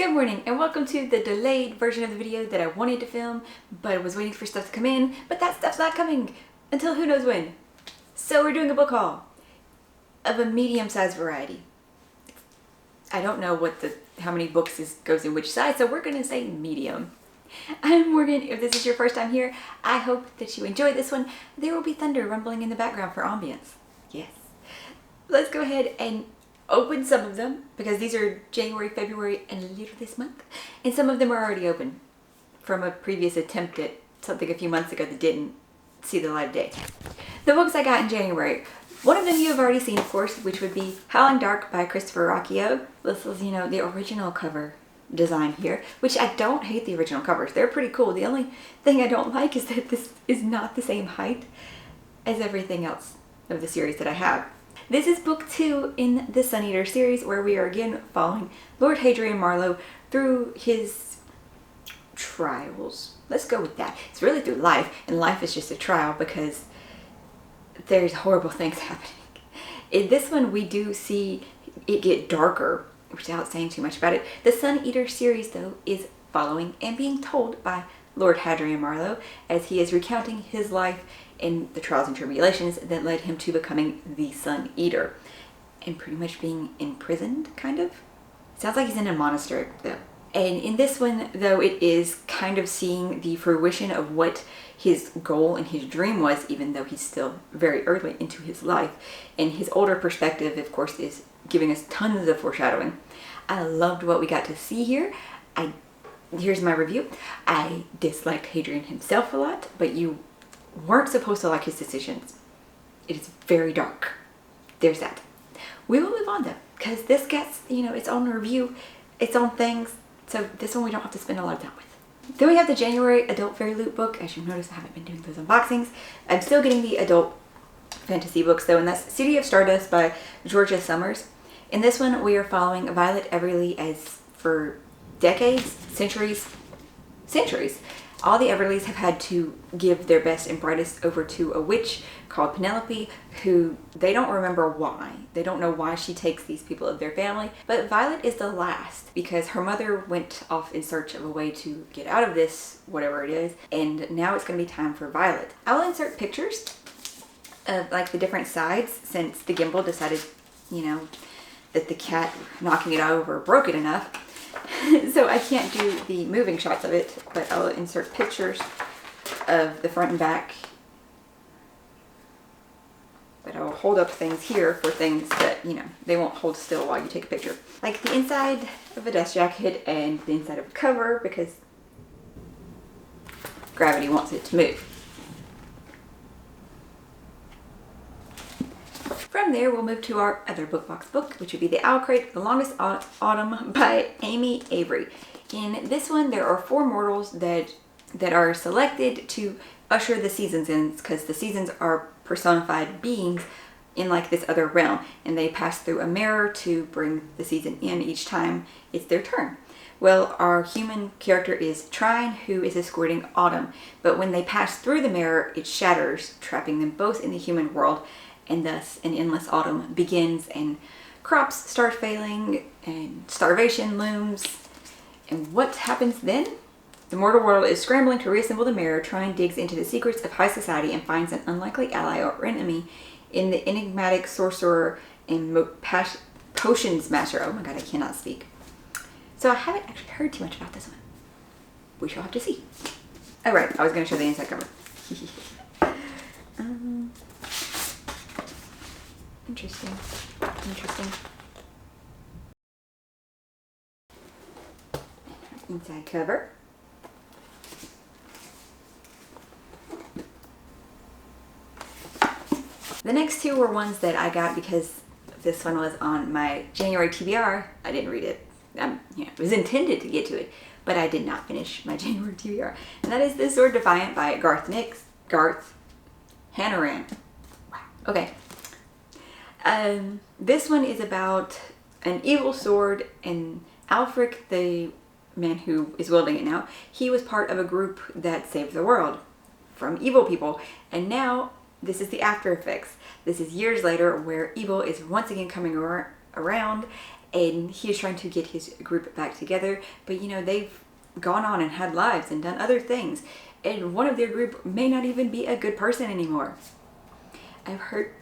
Good morning and welcome to the delayed version of the video that I wanted to film, but I was waiting for stuff to come in, but that stuff's not coming until who knows when. So we're doing a book haul of a medium-sized variety. I don't know how many books goes in which size, so we're gonna say medium. I'm Morgan. If this is your first time here, I hope that you enjoy this one. There will be thunder rumbling in the background for ambience. Yes. Let's go ahead and open some of them because these are January, February, and later this month. And some of them are already open from a previous attempt at something a few months ago that didn't see the light of day. The books I got in January. One of them you have already seen, of course, which would be Howling Dark by Christopher Rocchio. This is, the original cover design here, which I don't hate the original covers. They're pretty cool. The only thing I don't like is that this is not the same height as everything else of the series that I have. This is book 2 in the Sun Eater series, where we are again following Lord Hadrian Marlowe through his trials. Let's go with that. It's really through life, and life is just a trial because there's horrible things happening. In this one, we do see it get darker without saying too much about it. The Sun Eater series, though, is following and being told by Lord Hadrian Marlowe as he is recounting his life and the trials and tribulations that led him to becoming the Sun Eater and pretty much being imprisoned, kind of. Sounds like he's in a monastery, though. And in this one, though, it is kind of seeing the fruition of what his goal and his dream was, even though he's still very early into his life. And his older perspective, of course, is giving us tons of foreshadowing. I loved what we got to see here. Here's my review. I disliked Hadrian himself a lot, but you weren't supposed to like his decisions. It is very dark. There's that. We will move on though, because this gets, its own review, its own things. So this one we don't have to spend a lot of time with. Then we have the January Adult Fairy Loot book. As you notice, I haven't been doing those unboxings. I'm still getting the adult fantasy books though, and that's City of Stardust by Georgia Summers. In this one, we are following Violet Everly as for decades, centuries, all the Everlys have had to give their best and brightest over to a witch called Penelope, who they don't remember why. They don't know why she takes these people of their family. But Violet is the last because her mother went off in search of a way to get out of this, whatever it is. And now it's going to be time for Violet. I will insert pictures of the different sides since the gimbal decided, that the cat knocking it over broke it enough. So I can't do the moving shots of it, but I'll insert pictures of the front and back. But I will hold up things here for things that, they won't hold still while you take a picture. Like the inside of a dust jacket and the inside of a cover because gravity wants it to move. From there, we'll move to our other bookbox book, which would be The Owl Crate, The Longest Autumn by Amy Avery. In this one, there are 4 mortals that are selected to usher the seasons in, because the seasons are personified beings in this other realm, and they pass through a mirror to bring the season in each time it's their turn. Well, our human character is Trine, who is escorting Autumn, but when they pass through the mirror, it shatters, trapping them both in the human world. And thus an endless autumn begins and crops start failing and starvation looms. And what happens then? The mortal world is scrambling to reassemble the mirror. Trine digs into the secrets of high society and finds an unlikely ally or enemy in the enigmatic sorcerer and potions master. Oh my god, I cannot speak. So I haven't actually heard too much about this one. We shall have to see. Oh right, I was going to show the inside cover. Interesting. Inside cover. The next 2 were ones that I got because this one was on my January TBR. I didn't read it. It was intended to get to it, but I did not finish my January TBR. And that is the Sword Defiant by Garth Hannaran. Wow. Okay. This one is about an evil sword, and Alfric, the man who is wielding it now, he was part of a group that saved the world from evil people, and now this is the after effects. This is years later where evil is once again coming around, and he is trying to get his group back together. But you know, they've gone on and had lives and done other things, and one of their group may not even be a good person anymore. I've heard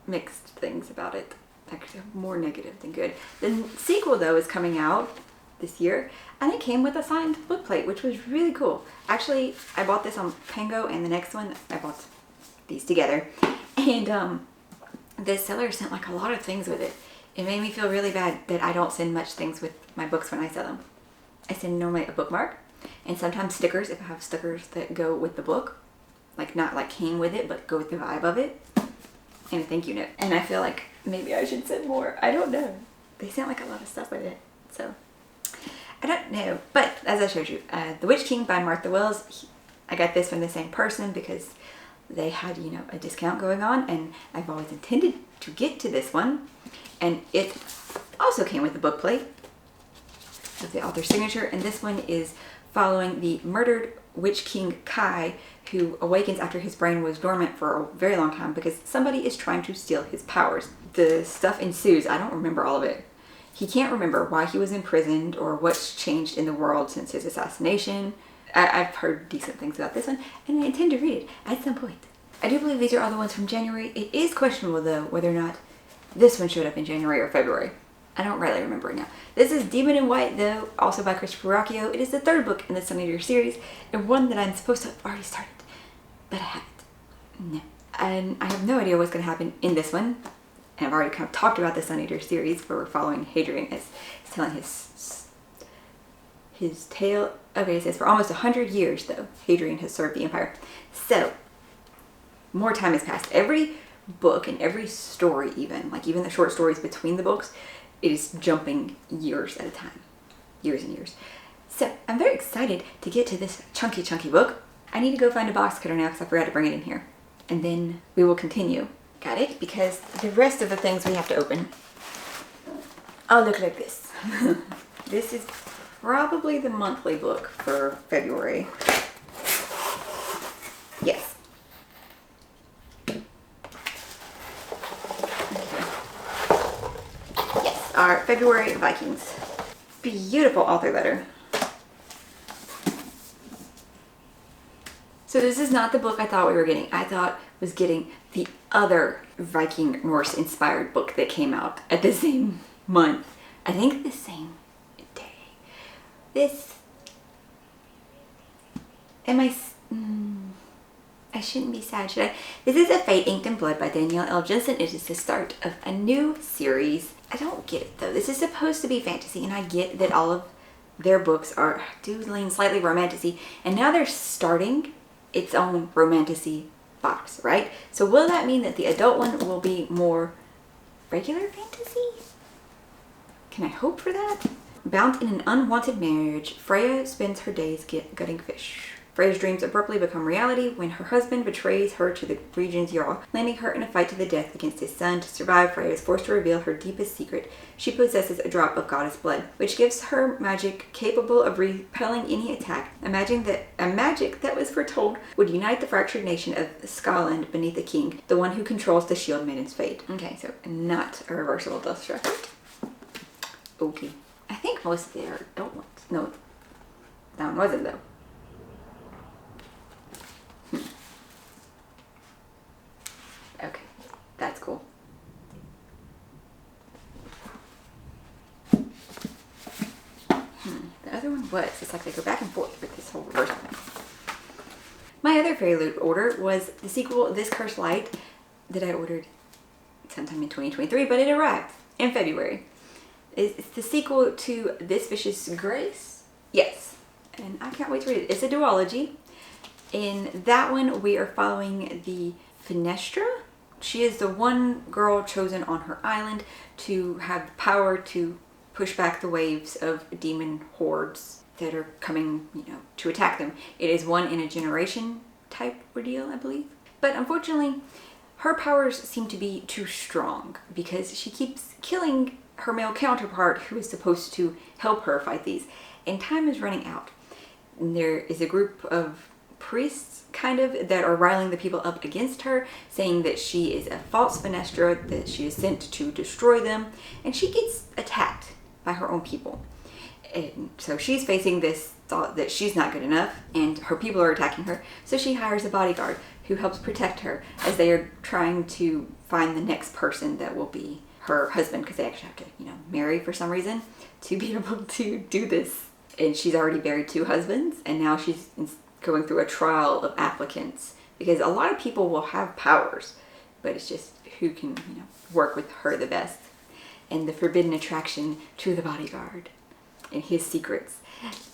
mixed things about it, actually more negative than good. The sequel though is coming out this year, and it came with a signed bookplate, which was really cool. Actually, I bought this on Pango, and the next one I bought these together, and the seller sent like a lot of things with it. It made me feel really bad that I don't send much things with my books when I sell them. I send normally a bookmark and sometimes stickers if I have stickers that go with the book, like not like came with it but go with the vibe of it, and a thank you note. And I feel like maybe I should send more. I don't know. They sent like a lot of stuff with it, so I don't know. But as I showed you, The Witch King by Martha Wells, I got this from the same person because they had, you know, a discount going on, and I've always intended to get to this one. And it also came with the book plate of the author's signature, and this one is following the murdered Witch King Kai, who awakens after his brain was dormant for a very long time because somebody is trying to steal his powers. The stuff ensues. I don't remember all of it. He can't remember why he was imprisoned or what's changed in the world since his assassination. I've heard decent things about this one, and I intend to read it at some point. I do believe these are all the ones from January. It is questionable though whether or not this one showed up in January or February. I don't really remember it now. This is Demon in White though, also by Christopher Rocchio. It is the third book in the Sun Eater series, and one that I'm supposed to have already started, but I haven't. No. And I have no idea what's going to happen in this one. And I've already kind of talked about the Sun Eater series where we're following Hadrian as he's telling his tale. Okay, it says for almost 100 years though, Hadrian has served the empire. So, more time has passed. Every book and every story even the short stories between the books, it is jumping years at a time. Years and years. So, I'm very excited to get to this chunky book. I need to go find a box cutter now because I forgot to bring it in here. And then we will continue. Got it? Because the rest of the things we have to open all look like this. This is probably the monthly book for February. Yes. Okay. Yes, our February Vikings. Beautiful author letter. So this is not the book I thought we were getting. I thought was getting the other Viking Norse inspired book that came out at the same month. I think the same day. This, I shouldn't be sad, should I? This is A Fate Inked in Blood by Danielle L. Jensen. It is the start of a new series. I don't get it though. This is supposed to be fantasy, and I get that all of their books do lean slightly romantasy, and now they're starting its own romantasy box, right? So will that mean that the adult one will be more regular fantasy? Can I hope for that? Bound in an unwanted marriage, Freya spends her days gutting fish. Freya's dreams abruptly become reality when her husband betrays her to the region's Jarl, landing her in a fight to the death against his son. To survive, Freya is forced to reveal her deepest secret. She possesses a drop of goddess blood, which gives her magic capable of repelling any attack. A magic that was foretold would unite the fractured nation of Scotland beneath a king, the one who controls the Shield Maiden's fate. Okay, so not a reversible dust jacket. Okay. I think most of them are adult ones. No, that one wasn't though. Okay, that's cool. The other one was, it's like they go back and forth with this whole reverse thing. My other Fairy Loot order was the sequel, This Cursed Light, that I ordered sometime in 2023, but it arrived in February. It's the sequel to This Vicious Grace. Yes, and I can't wait to read it. It's a duology. In that one, we are following the Fenestra. She is the one girl chosen on her island to have the power to push back the waves of demon hordes that are coming, to attack them. It is one in a generation type ordeal, I believe. But unfortunately, her powers seem to be too strong because she keeps killing her male counterpart who is supposed to help her fight these. And time is running out. And there is a group of priests that are riling the people up against her, saying that she is a false Fenestra, that she is sent to destroy them, and she gets attacked by her own people. And so she's facing this thought that she's not good enough and her people are attacking her. So she hires a bodyguard who helps protect her as they are trying to find the next person that will be her husband, because they actually have to, marry for some reason to be able to do this. And she's already married 2 husbands, and now she's going through a trial of applicants, because a lot of people will have powers, but it's just who can, work with her the best. And the forbidden attraction to the bodyguard and his secrets.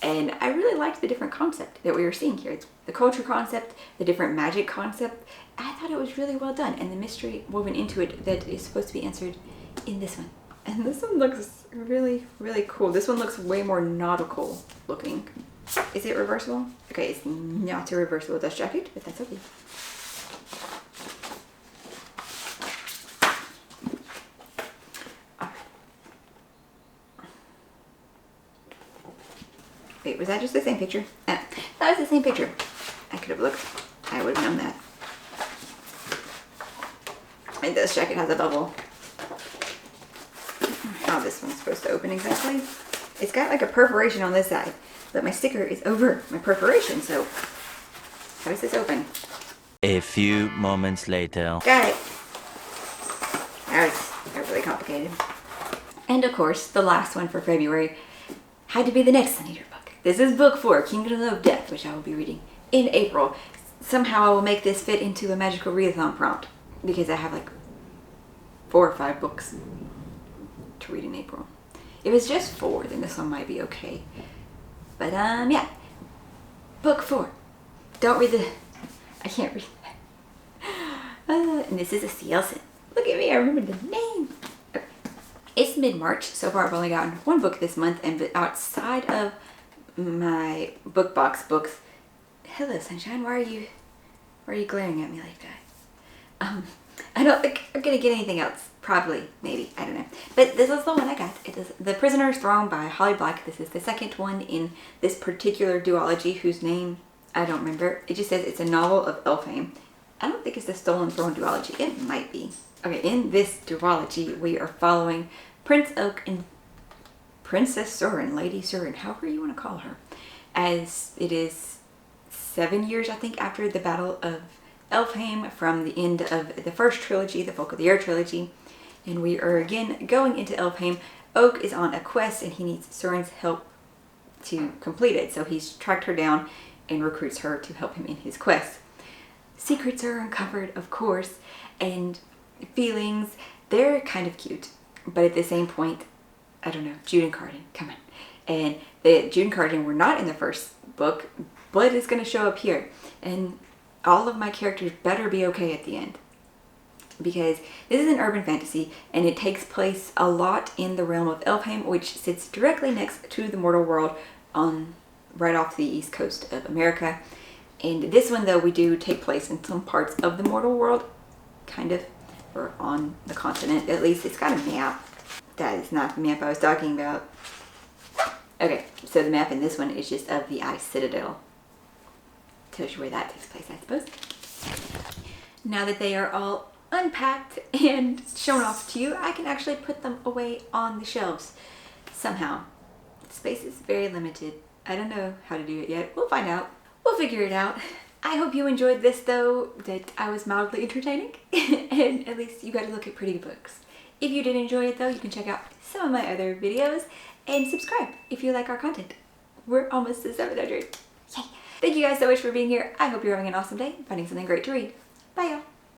And I really liked the different concept that we were seeing here. The culture concept, the different magic concept. I thought it was really well done, and the mystery woven into it that is supposed to be answered in this one. And this one looks really, really cool. This one looks way more nautical looking. Is it reversible? Okay, it's not a reversible dust jacket, but that's okay. Wait, was that just the same picture? That was the same picture. I could have looked. I would have known that. And this jacket has a bubble. How this one's supposed to open exactly. It's got like a perforation on this side, but my sticker is over my perforation, so how does this open? A few moments later. Got it. That was really complicated. And of course, the last one for February had to be the next Sun Eater book. This is book 4, Kingdom of Death, which I will be reading in April. Somehow I will make this fit into a magical readathon prompt, because I have like 4 or 5 books to read in April. If it's just 4, then this one might be okay. But yeah. Book 4. Don't read the... I can't read that. And this is a CLSN. Look at me, I remember the name. Okay. It's mid-March. So far I've only gotten 1 book this month, and outside of my book box books... Hello, Sunshine. Why are you glaring at me like that? I don't think I'm gonna get anything else. Probably, maybe, I don't know. But this is the one I got. It is The Prisoner's Throne by Holly Black. This is the second one in this particular duology, whose name I don't remember. It just says it's a novel of Elfhame. I don't think it's the Stolen Throne duology. It might be. Okay, in this duology, we are following Prince Oak and Princess Surin, Lady Surin, however you want to call her, as it is 7 years, I think, after the Battle of Elfhame, from the end of the first trilogy, the Folk of the Air trilogy. And we are again going into Elfhame. Oak is on a quest and he needs Surin's help to complete it. So he's tracked her down and recruits her to help him in his quest. Secrets are uncovered, of course, and feelings, they're kind of cute. But at the same point, I don't know, Jude and Carden, come on. And Jude and Carden were not in the first book, but it's going to show up here. And all of my characters better be okay at the end, because this is an urban fantasy and it takes place a lot in the realm of Elfhame, which sits directly next to the mortal world right off the east coast of America. And this one, though, we do take place in some parts of the mortal world, kind of, or on the continent at least. It's got a map. That is not the map I was talking about. Okay, so the map in this one is just of the Ice Citadel. Tells you where that takes place, I suppose. Now that they are all unpacked and shown off to you, I can actually put them away on the shelves somehow. Space is very limited. I don't know how to do it yet. We'll find out. We'll figure it out. I hope you enjoyed this, though, that I was mildly entertaining and at least you got to look at pretty books. If you did enjoy it, though, you can check out some of my other videos and subscribe if you like our content. We're almost to 700. Yay! Thank you guys so much for being here. I hope you're having an awesome day, finding something great to read. Bye, y'all.